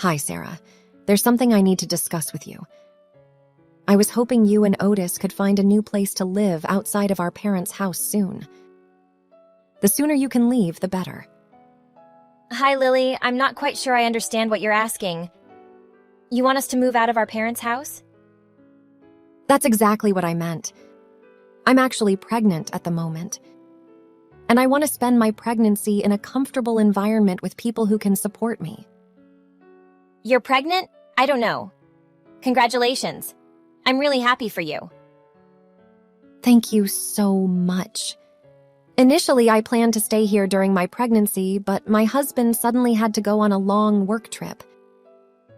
Hi, Sarah. There's something I need to discuss with you. I was hoping you and Otis could find a new place to live outside of our parents' house soon. The sooner you can leave, the better. Hi, Lily. I'm not quite sure I understand what you're asking. You want us to move out of our parents' house? That's exactly what I meant. I'm actually pregnant at the moment. And I want to spend my pregnancy in a comfortable environment with people who can support me. You're pregnant? I don't know. Congratulations. I'm really happy for you. Thank you so much. Initially, I planned to stay here during my pregnancy, but my husband suddenly had to go on a long work trip.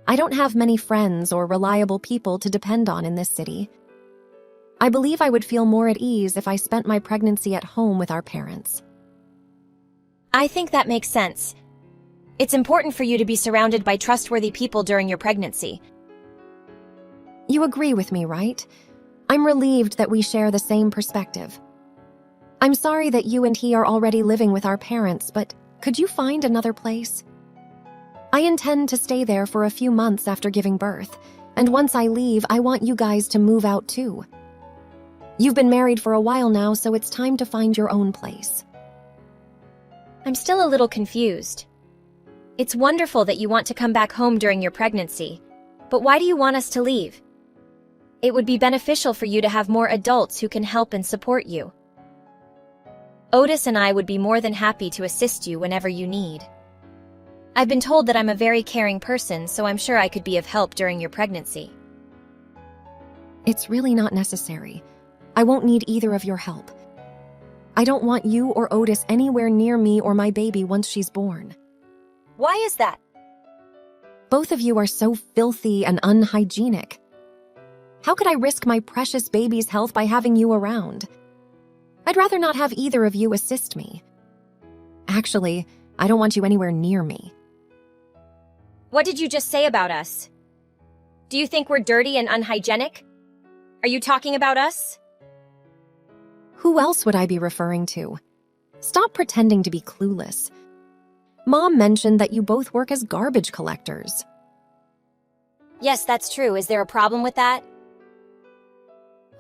I don't have many friends or reliable people to depend on in this city. I believe I would feel more at ease if I spent my pregnancy at home with our parents. I think that makes sense. It's important for you to be surrounded by trustworthy people during your pregnancy. You agree with me, right? I'm relieved that we share the same perspective. I'm sorry that you and he are already living with our parents, but could you find another place? I intend to stay there for a few months after giving birth, and once I leave, I want you guys to move out too. You've been married for a while now, so it's time to find your own place. I'm still a little confused. It's wonderful that you want to come back home during your pregnancy, but why do you want us to leave? It would be beneficial for you to have more adults who can help and support you. Otis and I would be more than happy to assist you whenever you need. I've been told that I'm a very caring person, so I'm sure I could be of help during your pregnancy. It's really not necessary. I won't need either of your help. I don't want you or Otis anywhere near me or my baby once she's born. Why is that? Both of you are so filthy and unhygienic. How could I risk my precious baby's health by having you around? I'd rather not have either of you assist me. Actually, I don't want you anywhere near me. What did you just say about us? Do you think we're dirty and unhygienic? Are you talking about us? Who else would I be referring to? Stop pretending to be clueless. Mom mentioned that you both work as garbage collectors. Yes, that's true. Is there a problem with that?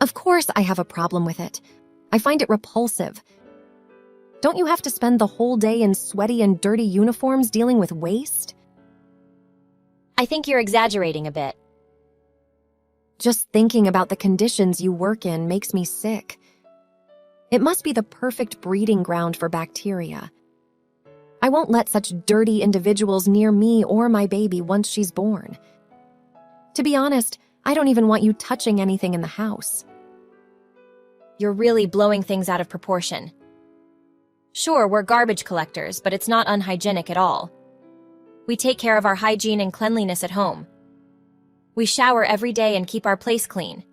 Of course I have a problem with it. I find it repulsive. Don't you have to spend the whole day in sweaty and dirty uniforms dealing with waste? I think you're exaggerating a bit. Just thinking about the conditions you work in makes me sick. It must be the perfect breeding ground for bacteria. I won't let such dirty individuals near me or my baby once she's born. To be honest, I don't even want you touching anything in the house. You're really blowing things out of proportion. Sure, we're garbage collectors, but it's not unhygienic at all. We take care of our hygiene and cleanliness at home. We shower every day and keep our place clean.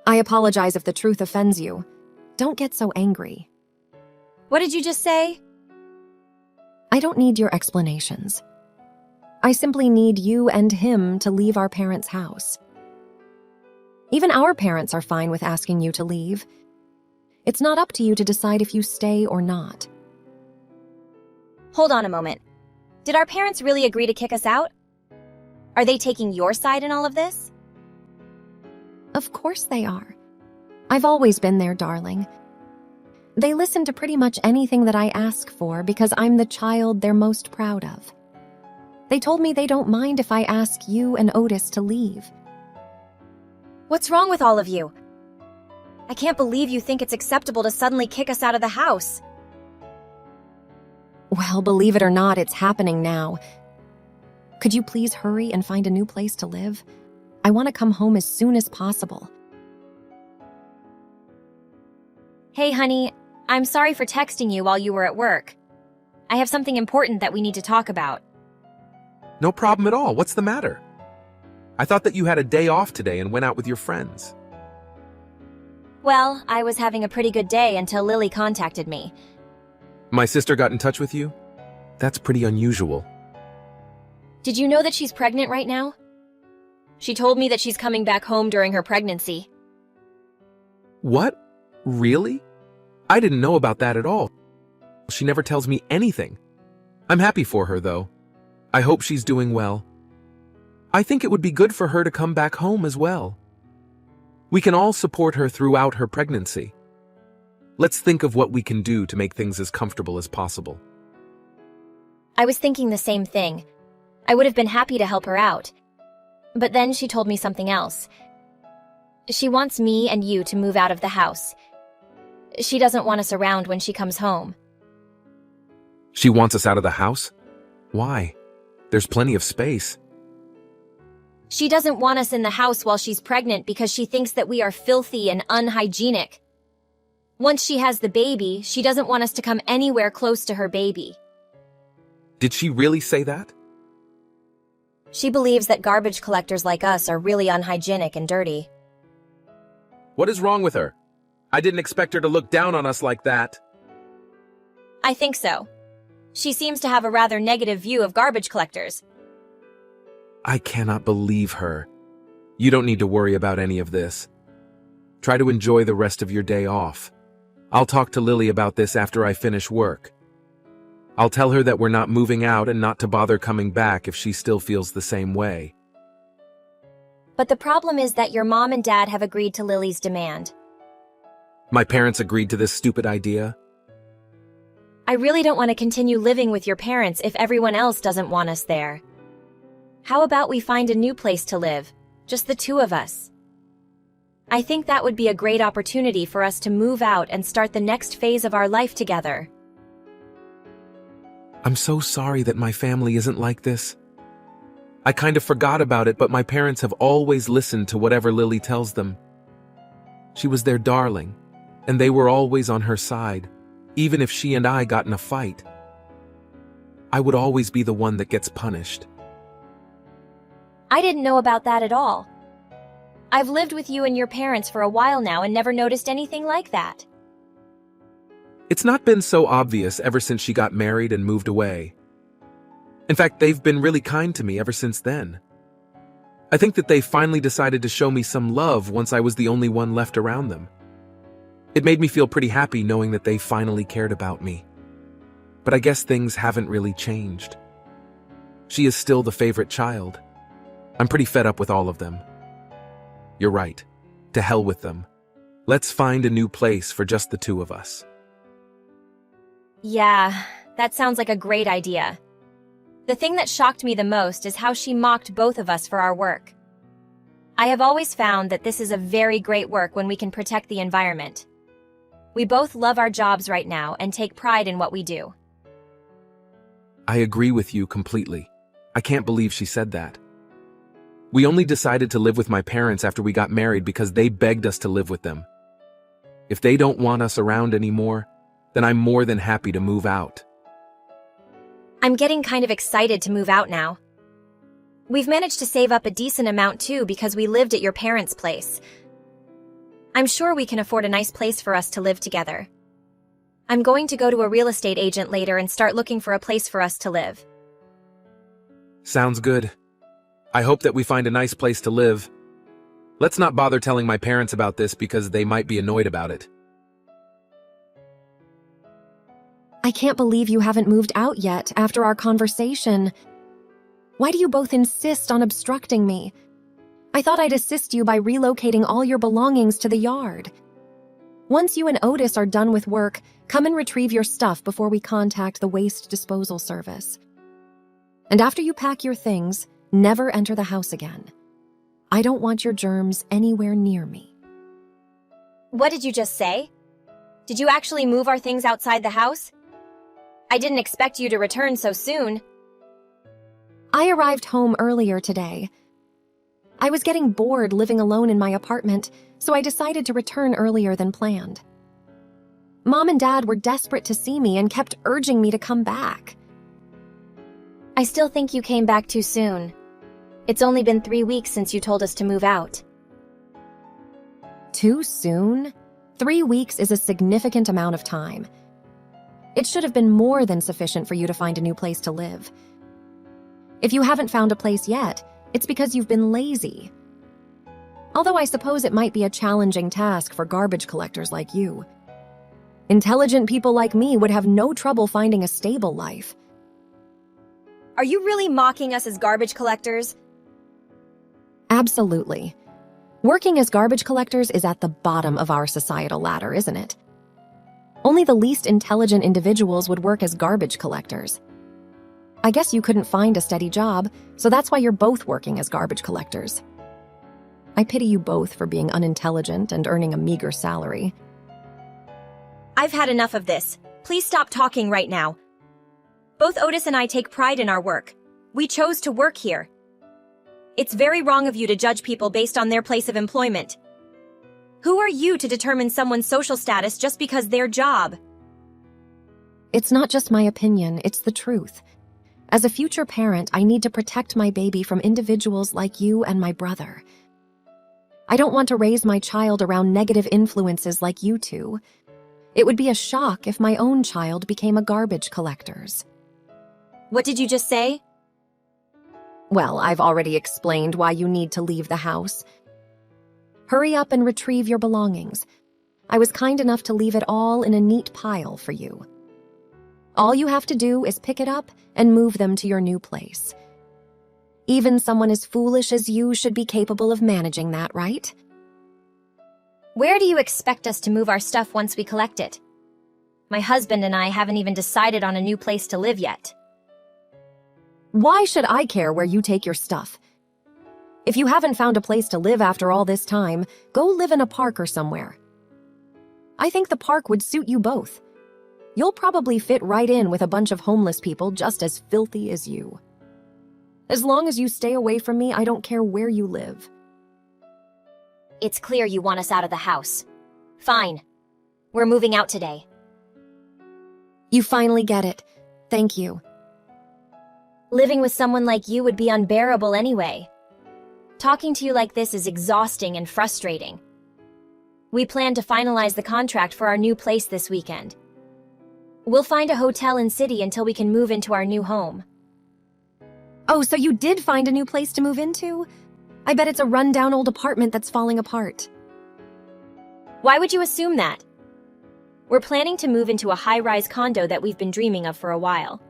I apologize if the truth offends you. Don't get so angry. What did you just say? I don't need your explanations. I simply need you and him to leave our parents' house. Even our parents are fine with asking you to leave. It's not up to you to decide if you stay or not. Hold on a moment. Did our parents really agree to kick us out? Are they taking your side in all of this? Of course they are. I've always been there, darling. They listen to pretty much anything that I ask for because I'm the child they're most proud of. They told me they don't mind if I ask you and Otis to leave. What's wrong with all of you? I can't believe you think it's acceptable to suddenly kick us out of the house. Well, believe it or not, it's happening now. Could you please hurry and find a new place to live? I want to come home as soon as possible. Hey, honey, I'm sorry for texting you while you were at work. I have something important that we need to talk about. No problem at all. What's the matter? I thought that you had a day off today and went out with your friends. Well, I was having a pretty good day until Lily contacted me. My sister got in touch with you? That's pretty unusual. Did you know that she's pregnant right now? She told me that she's coming back home during her pregnancy. What? Really? I didn't know about that at all. She never tells me anything. I'm happy for her, though. I hope she's doing well. I think it would be good for her to come back home as well. We can all support her throughout her pregnancy. Let's think of what we can do to make things as comfortable as possible. I was thinking the same thing. I would have been happy to help her out. But then she told me something else. She wants me and you to move out of the house. She doesn't want us around when she comes home. She wants us out of the house? Why? There's plenty of space. She doesn't want us in the house while she's pregnant because she thinks that we are filthy and unhygienic. Once she has the baby, she doesn't want us to come anywhere close to her baby. Did she really say that? She believes that garbage collectors like us are really unhygienic and dirty. What is wrong with her? I didn't expect her to look down on us like that. I think so. She seems to have a rather negative view of garbage collectors. I cannot believe her. You don't need to worry about any of this. Try to enjoy the rest of your day off. I'll talk to Lily about this after I finish work. I'll tell her that we're not moving out and not to bother coming back if she still feels the same way. But the problem is that your mom and dad have agreed to Lily's demand. My parents agreed to this stupid idea. I really don't want to continue living with your parents if everyone else doesn't want us there. How about we find a new place to live, just the two of us? I think that would be a great opportunity for us to move out and start the next phase of our life together. I'm so sorry that my family isn't like this. I kind of forgot about it, but my parents have always listened to whatever Lily tells them. She was their darling, and they were always on her side, even if she and I got in a fight. I would always be the one that gets punished. I didn't know about that at all. I've lived with you and your parents for a while now and never noticed anything like that. It's not been so obvious ever since she got married and moved away. In fact, they've been really kind to me ever since then. I think that they finally decided to show me some love once I was the only one left around them. It made me feel pretty happy knowing that they finally cared about me. But I guess things haven't really changed. She is still the favorite child. I'm pretty fed up with all of them. You're right. To hell with them. Let's find a new place for just the two of us. Yeah, that sounds like a great idea. The thing that shocked me the most is how she mocked both of us for our work. I have always found that this is a very great work when we can protect the environment. We both love our jobs right now and take pride in what we do. I agree with you completely. I can't believe she said that. We only decided to live with my parents after we got married because they begged us to live with them. If they don't want us around anymore, then I'm more than happy to move out. I'm getting kind of excited to move out now. We've managed to save up a decent amount too because we lived at your parents' place. I'm sure we can afford a nice place for us to live together. I'm going to go to a real estate agent later and start looking for a place for us to live. Sounds good. I hope that we find a nice place to live. Let's not bother telling my parents about this because they might be annoyed about it. I can't believe you haven't moved out yet after our conversation. Why do you both insist on obstructing me? I thought I'd assist you by relocating all your belongings to the yard. Once you and Otis are done with work, come and retrieve your stuff before we contact the waste disposal service. And after you pack your things, never enter the house again. I don't want your germs anywhere near me. What did you just say? Did you actually move our things outside the house? I didn't expect you to return so soon. I arrived home earlier today. I was getting bored living alone in my apartment, so I decided to return earlier than planned. Mom and Dad were desperate to see me and kept urging me to come back. I still think you came back too soon. It's only been 3 weeks since you told us to move out. Too soon? 3 weeks is a significant amount of time. It should have been more than sufficient for you to find a new place to live. If you haven't found a place yet, it's because you've been lazy. Although I suppose it might be a challenging task for garbage collectors like you. Intelligent people like me would have no trouble finding a stable life. Are you really mocking us as garbage collectors? Absolutely. Working as garbage collectors is at the bottom of our societal ladder, isn't it? Only the least intelligent individuals would work as garbage collectors. I guess you couldn't find a steady job, so that's why you're both working as garbage collectors. I pity you both for being unintelligent and earning a meager salary. I've had enough of this. Please stop talking right now. Both Otis and I take pride in our work. We chose to work here. It's very wrong of you to judge people based on their place of employment. Who are you to determine someone's social status just because their job? It's not just my opinion, it's the truth. As a future parent, I need to protect my baby from individuals like you and my brother. I don't want to raise my child around negative influences like you two. It would be a shock if my own child became a garbage collector's. What did you just say? Well, I've already explained why you need to leave the house. Hurry up and retrieve your belongings. I was kind enough to leave it all in a neat pile for you. All you have to do is pick it up and move them to your new place. Even someone as foolish as you should be capable of managing that, right? Where do you expect us to move our stuff once we collect it? My husband and I haven't even decided on a new place to live yet. Why should I care where you take your stuff? If you haven't found a place to live after all this time, go live in a park or somewhere. I think the park would suit you both. You'll probably fit right in with a bunch of homeless people just as filthy as you. As long as you stay away from me, I don't care where you live. It's clear you want us out of the house. Fine. We're moving out today. You finally get it. Thank you. Living with someone like you would be unbearable anyway. Talking to you like this is exhausting and frustrating. We plan to finalize the contract for our new place this weekend. We'll find a hotel in city until we can move into our new home. Oh, so you did find a new place to move into? I bet it's a rundown old apartment that's falling apart. Why would you assume that? We're planning to move into a high-rise condo that we've been dreaming of for a while.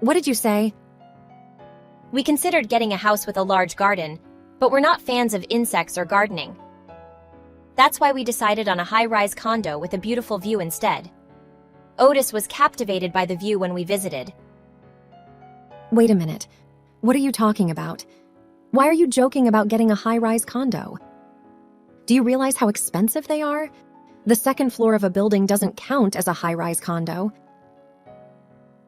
What did you say? We considered getting a house with a large garden, but we're not fans of insects or gardening. That's why we decided on a high-rise condo with a beautiful view instead. Otis was captivated by the view when we visited. Wait a minute. What are you talking about? Why are you joking about getting a high-rise condo? Do you realize how expensive they are? The second floor of a building doesn't count as a high-rise condo.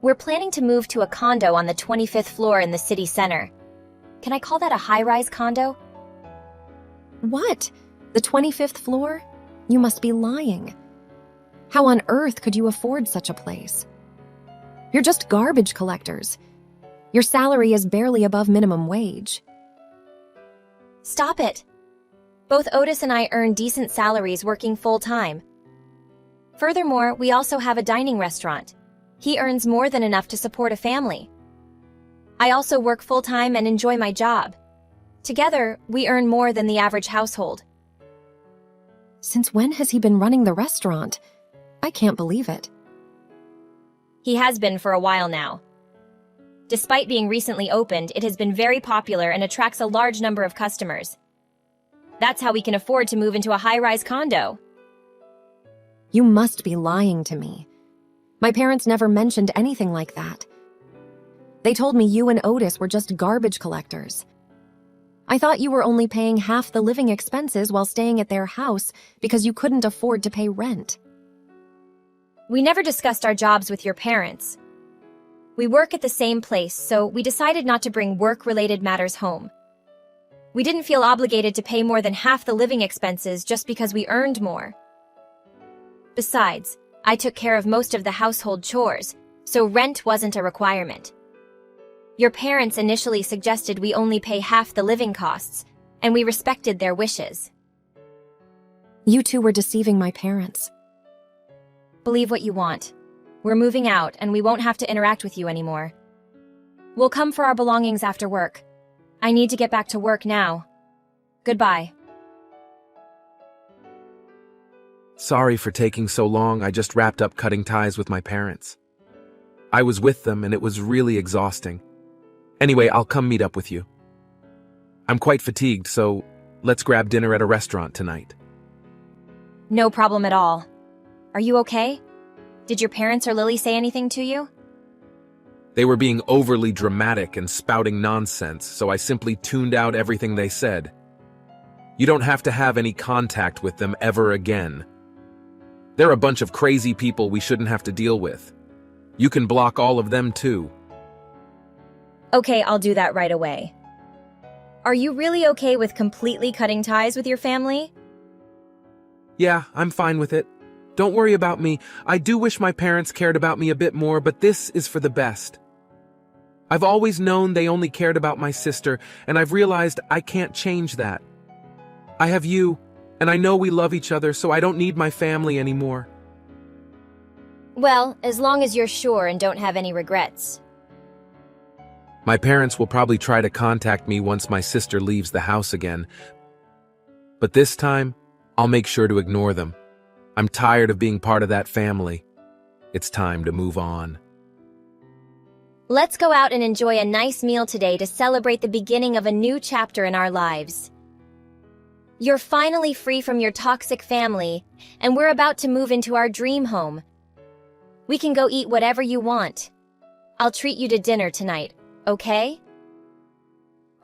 We're planning to move to a condo on the 25th floor in the city center. Can I call that a high-rise condo? What? The 25th floor? You must be lying. How on earth could you afford such a place? You're just garbage collectors. Your salary is barely above minimum wage. Stop it. Both Otis and I earn decent salaries working full-time. Furthermore, we also have a dining restaurant. He earns more than enough to support a family. I also work full-time and enjoy my job. Together, we earn more than the average household. Since when has he been running the restaurant? I can't believe it. He has been for a while now. Despite being recently opened, it has been very popular and attracts a large number of customers. That's how we can afford to move into a high-rise condo. You must be lying to me. My parents never mentioned anything like that. They told me you and Otis were just garbage collectors. I thought you were only paying half the living expenses while staying at their house because you couldn't afford to pay rent. We never discussed our jobs with your parents. We work at the same place, so we decided not to bring work-related matters home. We didn't feel obligated to pay more than half the living expenses just because we earned more. Besides, I took care of most of the household chores, so rent wasn't a requirement. Your parents initially suggested we only pay half the living costs, and we respected their wishes. You two were deceiving my parents. Believe what you want. We're moving out, and we won't have to interact with you anymore. We'll come for our belongings after work. I need to get back to work now. Goodbye. Sorry for taking so long, I just wrapped up cutting ties with my parents. I was with them and it was really exhausting. Anyway, I'll come meet up with you. I'm quite fatigued, so let's grab dinner at a restaurant tonight. No problem at all. Are you okay? Did your parents or Lily say anything to you? They were being overly dramatic and spouting nonsense, so I simply tuned out everything they said. You don't have to have any contact with them ever again. They're a bunch of crazy people we shouldn't have to deal with. You can block all of them too. Okay, I'll do that right away. Are you really okay with completely cutting ties with your family? Yeah, I'm fine with it. Don't worry about me. I do wish my parents cared about me a bit more, but this is for the best. I've always known they only cared about my sister, and I've realized I can't change that. I have you, and I know we love each other, so I don't need my family anymore. Well, as long as you're sure and don't have any regrets. My parents will probably try to contact me once my sister leaves the house again. But this time, I'll make sure to ignore them. I'm tired of being part of that family. It's time to move on. Let's go out and enjoy a nice meal today to celebrate the beginning of a new chapter in our lives. You're finally free from your toxic family, and we're about to move into our dream home. We can go eat whatever you want. I'll treat you to dinner tonight, okay?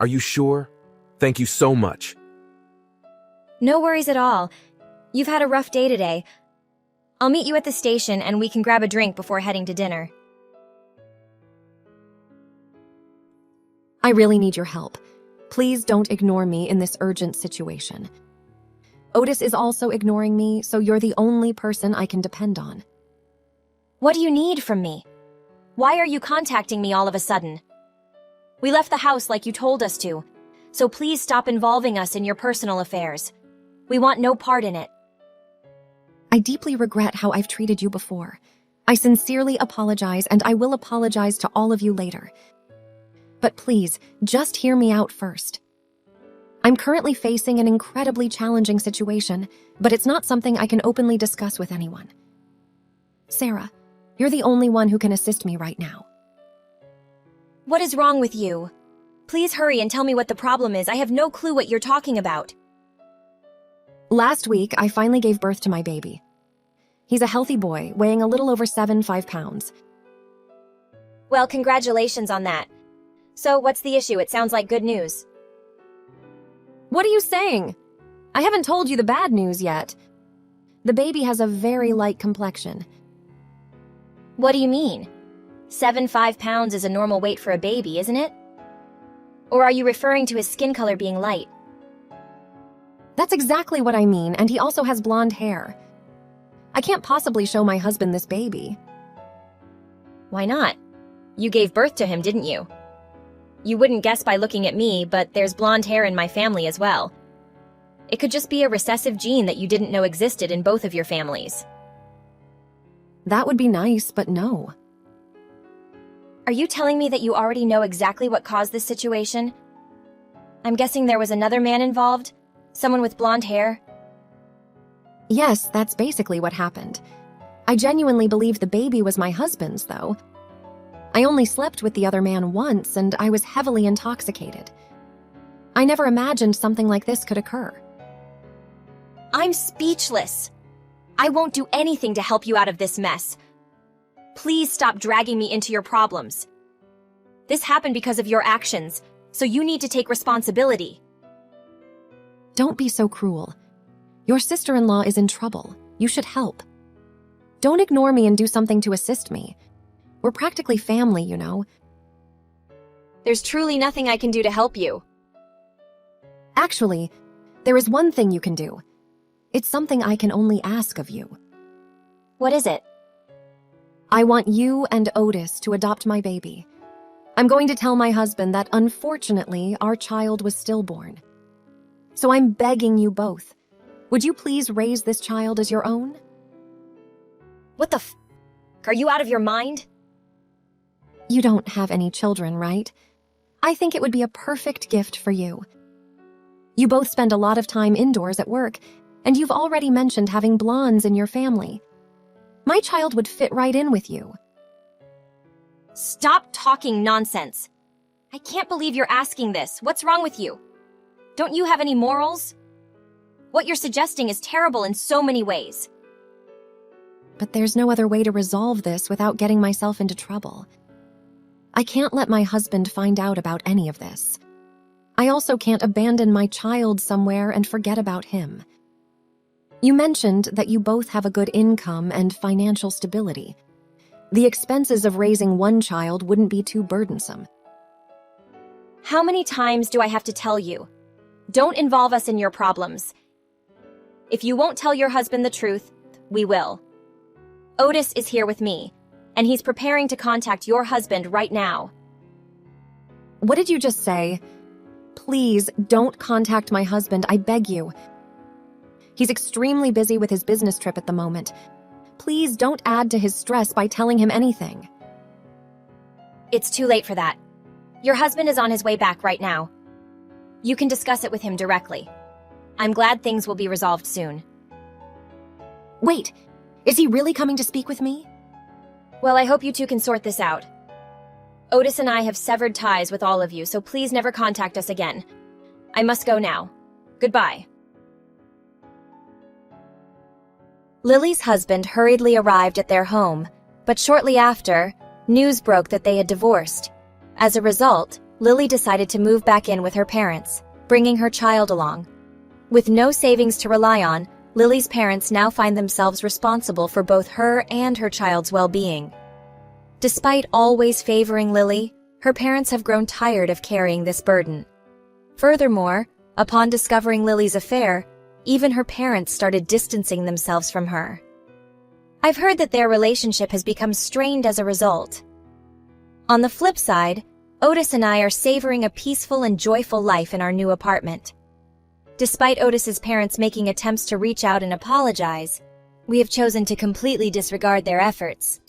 Are you sure? Thank you so much. No worries at all. You've had a rough day today. I'll meet you at the station and we can grab a drink before heading to dinner. I really need your help. Please don't ignore me in this urgent situation. Otis is also ignoring me, so you're the only person I can depend on. What do you need from me? Why are you contacting me all of a sudden? We left the house like you told us to, so please stop involving us in your personal affairs. We want no part in it. I deeply regret how I've treated you before. I sincerely apologize, and I will apologize to all of you later. But please, just hear me out first. I'm currently facing an incredibly challenging situation, but it's not something I can openly discuss with anyone. Sarah, you're the only one who can assist me right now. What is wrong with you? Please hurry and tell me what the problem is. I have no clue what you're talking about. Last week, I finally gave birth to my baby. He's a healthy boy, weighing a little over 5 pounds. Well, congratulations on that. So, what's the issue? It sounds like good news. What are you saying? I haven't told you the bad news yet. The baby has a very light complexion. What do you mean? 5 pounds is a normal weight for a baby, isn't it? Or are you referring to his skin color being light? That's exactly what I mean, and he also has blonde hair. I can't possibly show my husband this baby. Why not? You gave birth to him, didn't you? You wouldn't guess by looking at me, but there's blonde hair in my family as well. It could just be a recessive gene that you didn't know existed in both of your families. That would be nice, but no. Are you telling me that you already know exactly what caused this situation? I'm guessing there was another man involved? Someone with blonde hair? Yes, that's basically what happened. I genuinely believed the baby was my husband's, though. I only slept with the other man once, and I was heavily intoxicated. I never imagined something like this could occur. I'm speechless. I won't do anything to help you out of this mess. Please stop dragging me into your problems. This happened because of your actions, so you need to take responsibility. Don't be so cruel. Your sister-in-law is in trouble. You should help. Don't ignore me and do something to assist me. We're practically family, you know. There's truly nothing I can do to help you. Actually, there is one thing you can do. It's something I can only ask of you. What is it? I want you and Otis to adopt my baby. I'm going to tell my husband that unfortunately our child was stillborn. So I'm begging you both. Would you please raise this child as your own? What the f***? Are you out of your mind? You don't have any children, right? I think it would be a perfect gift for you. You both spend a lot of time indoors at work, and you've already mentioned having blondes in your family. My child would fit right in with you. Stop talking nonsense. I can't believe you're asking this. What's wrong with you? Don't you have any morals? What you're suggesting is terrible in so many ways. But there's no other way to resolve this without getting myself into trouble. I can't let my husband find out about any of this. I also can't abandon my child somewhere and forget about him. You mentioned that you both have a good income and financial stability. The expenses of raising one child wouldn't be too burdensome. How many times do I have to tell you? Don't involve us in your problems. If you won't tell your husband the truth, we will. Otis is here with me, and he's preparing to contact your husband right now. What did you just say? Please don't contact my husband, I beg you. He's extremely busy with his business trip at the moment. Please don't add to his stress by telling him anything. It's too late for that. Your husband is on his way back right now. You can discuss it with him directly. I'm glad things will be resolved soon. Wait, is he really coming to speak with me? Well, I hope you two can sort this out. Otis and I have severed ties with all of you, so please never contact us again. I must go now. Goodbye. Lily's husband hurriedly arrived at their home, but shortly after, news broke that they had divorced. As a result, Lily decided to move back in with her parents, bringing her child along. With no savings to rely on, Lily's parents now find themselves responsible for both her and her child's well-being. Despite always favoring Lily, her parents have grown tired of carrying this burden. Furthermore, upon discovering Lily's affair, even her parents started distancing themselves from her. I've heard that their relationship has become strained as a result. On the flip side, Otis and I are savoring a peaceful and joyful life in our new apartment. Despite Otis's parents making attempts to reach out and apologize, we have chosen to completely disregard their efforts.